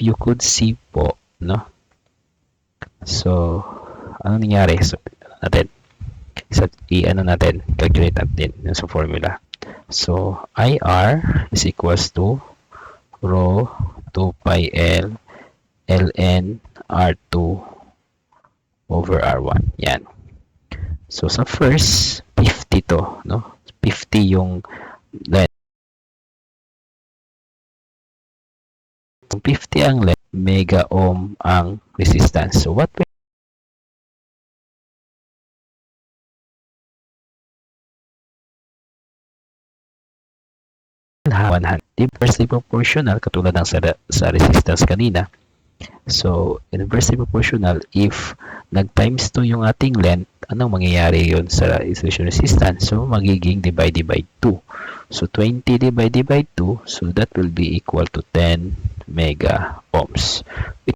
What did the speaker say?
you could see po, no? So, ano nangyari? So, natin. I-ano natin, calculate natin yung sa formula. So, IR is equals to rho 2 pi L ln R2 over R1. Yan. So, sa first, 50 to, no? 50 yung length. Kung 50 ang length, mega ohm ang resistance. So, what will have 100? Inversely proportional, katulad ng sa resistance kanina. So, inversely proportional, if nag-times 2 yung ating length, anong mangyayari yun sa isolation resistance? So, magiging divided by 2. So, 20 divided by 2, so that will be equal to 10 mega ohms.